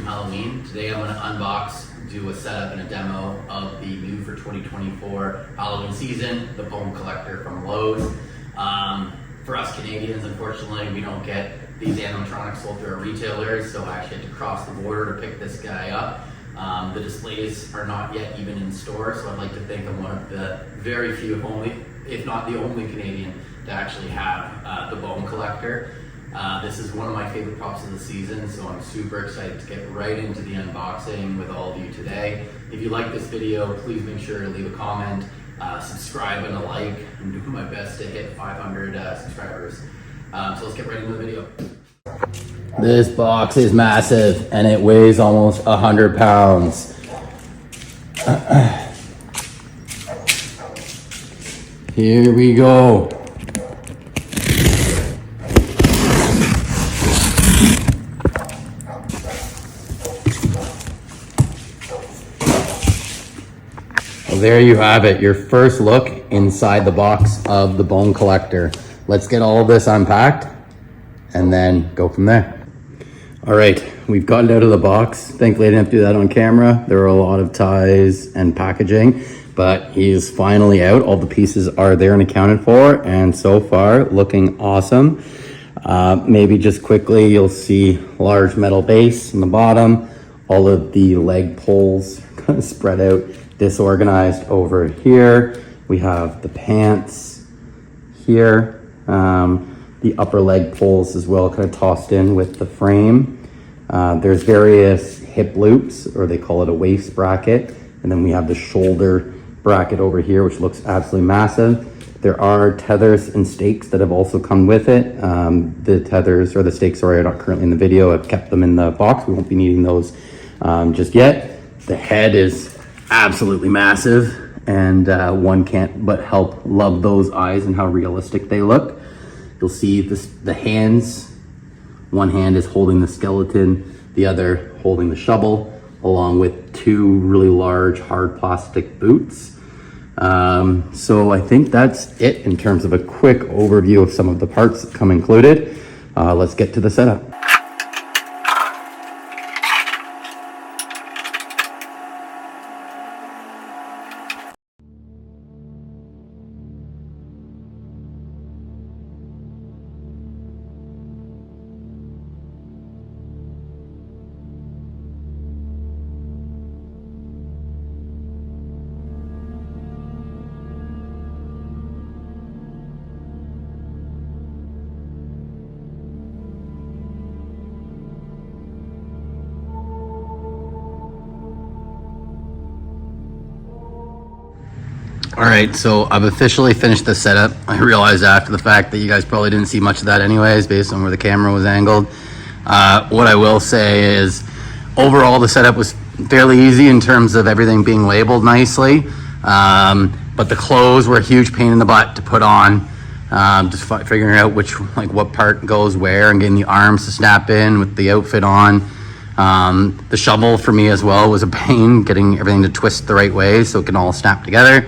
Halloween. Today I'm going to unbox, do a setup and a demo of the new for 2024 Halloween season, the Bone Collector from Lowe's. For us Canadians, unfortunately, we don't get these animatronics sold through our retailers, so I actually had to cross the border to pick this guy up. The displays are not yet even in store, so I'd like to think I'm one of the very few, if not the only Canadian to actually have the Bone Collector. This is one of my favorite props of the season, so I'm super excited to get right into the unboxing with all of you today. If you like this video, please make sure to leave a comment, subscribe and a like. I'm doing my best to hit 500 subscribers. So let's get right into the video. This box is massive and it weighs almost 100 pounds. Here we go. There you have it, your first look inside the box of the Bone Collector. Let's get all of this unpacked and then go from there. All right, we've got it out of the box. Thankfully I didn't do that on camera. There are a lot of ties and packaging, but he's finally out. All the pieces are there and accounted for, and so far looking awesome. Maybe just quickly, you'll see large metal base in the bottom, all of the leg poles kind of spread out, disorganized over here. We have the pants here, the upper leg poles as well, kind of tossed in with the frame. There's various hip loops, or they call it a waist bracket, and then we have the shoulder bracket over here, which looks absolutely massive. There are tethers and stakes that have also come with it. The tethers, or the stakes, sorry, are not currently in the video. I've kept them in the box. We won't be needing those just yet. The head is absolutely massive, and one can't but help love those eyes and how realistic they look. You'll see the hands. One hand is holding the skeleton, the other holding the shovel, along with two really large hard plastic boots. So I think that's it in terms of a quick overview of some of the parts that come included. Let's get to the setup. All right, so I've officially finished the setup. I realized after the fact that you guys probably didn't see much of that anyways, based on where the camera was angled. What I will say is, overall the setup was fairly easy in terms of everything being labeled nicely. But the clothes were a huge pain in the butt to put on. Just figuring out what part goes where and getting the arms to snap in with the outfit on. The shovel for me as well was a pain, getting everything to twist the right way so it can all snap together.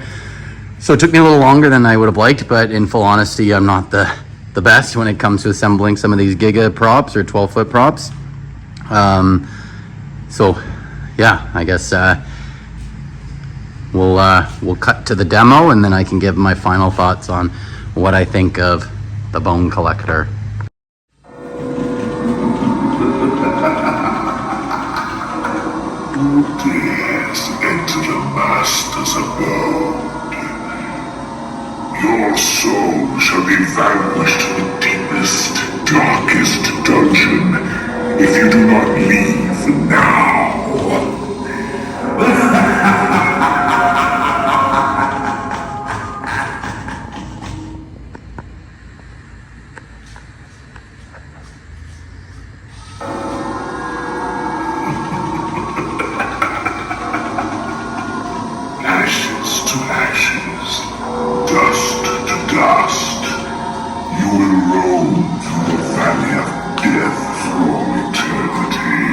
So it took me a little longer than I would have liked, but in full honesty, I'm not the best when it comes to assembling some of these giga props or 12-foot props. So yeah, I guess we'll cut to the demo, and then I can give my final thoughts on what I think of the Bone Collector. Who dares enter the Master's abode? Your soul shall be vanquished to the deepest, darkest dungeon if you do not leave now. Ashes to ashes, dust to dust, you will roam through the valley of death for all eternity.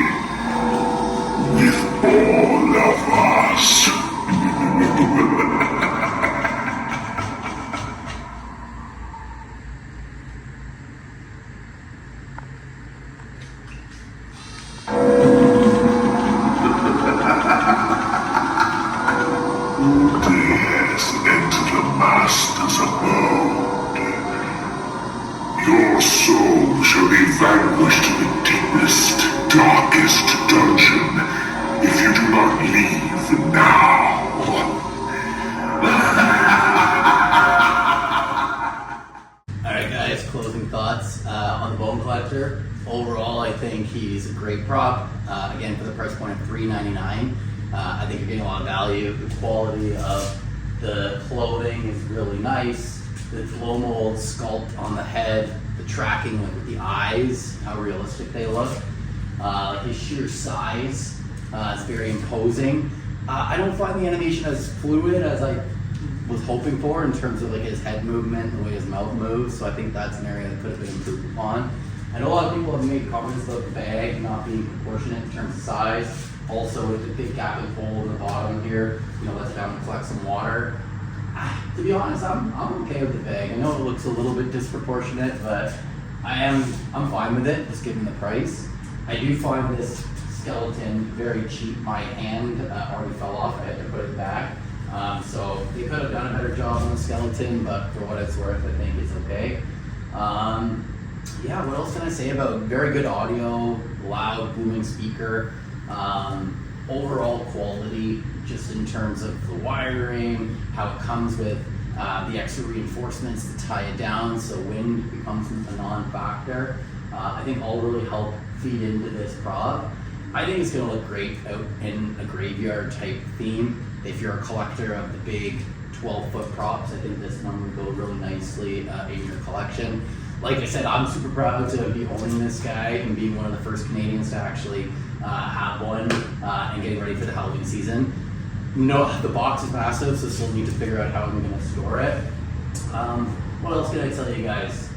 has entered the master's abode. Your soul shall be vanquished to the deepest, darkest dungeon if you do not leave now. Alright guys, closing thoughts on the Bone Collector. Overall, I think he's a great prop. Again, for the price point of $3.99, I think you're getting a lot of value. The quality of the clothing is really nice. The flow mold sculpt on the head, the tracking like with the eyes, how realistic they look. His sheer size is very imposing. I don't find the animation as fluid as I was hoping for in terms of like his head movement and the way his mouth moves, so I think that's an area that could have been improved upon. I know a lot of people have made comments about the bag not being proportionate in terms of size. Also with the big gaping hole in the bottom here, lets it down to collect some water. To be honest, I'm okay with the bag. I know it looks a little bit disproportionate, but I'm fine with it, just given the price. I do find this skeleton very cheap. My hand already fell off, I had to put it back. So they could have done a better job on the skeleton, but for what it's worth, I think it's okay. Yeah, what else can I say about it? Very good audio, loud, booming speaker. Overall quality, just in terms of the wiring, how it comes with the extra reinforcements to tie it down so wind becomes a non-factor. I think all really help feed into this prop. I think it's going to look great out in a graveyard type theme. If you're a collector of the big 12-foot props, I think this one would go really nicely in your collection. Like I said, I'm super proud to be owning this guy and being one of the first Canadians to actually have one and getting ready for the Halloween season. The box is massive, so still need to figure out how I'm going to store it. What else can I tell you guys?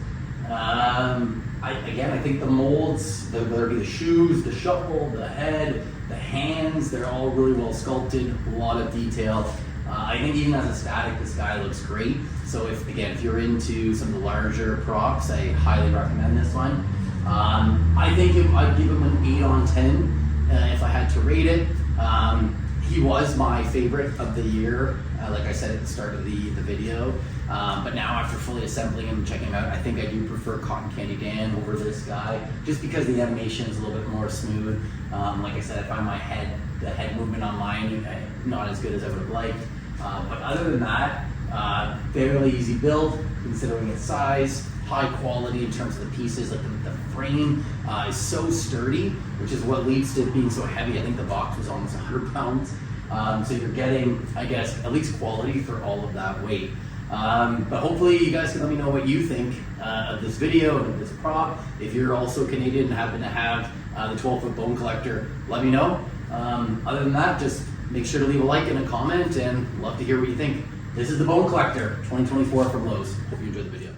I think the molds, whether it be the shoes, the shovel, the head, the hands, they're all really well sculpted, a lot of detail. I think even as a static, this guy looks great. So if you're into some of the larger props, I highly recommend this one. I think I'd give him an 8 on 10 if I had to rate it. He was my favorite of the year, like I said at the start of the video. But now after fully assembling him and checking him out, I think I do prefer Cotton Candy Dan over this guy, just because the animation is a little bit more smooth. Like I said, I find the head movement on mine not as good as I would have liked. But other than that, fairly easy build considering its size, high quality in terms of the pieces. Like the frame is so sturdy, which is what leads to it being so heavy. I think the box was almost 100 pounds. So you're getting, I guess, at least quality for all of that weight. But hopefully you guys can let me know what you think of this video and of this prop. If you're also Canadian and happen to have the 12-foot Bone Collector, let me know. Other than that, just make sure to leave a like and a comment, and love to hear what you think. This is the Bone Collector 2024 from Lowe's. Hope you enjoyed the video.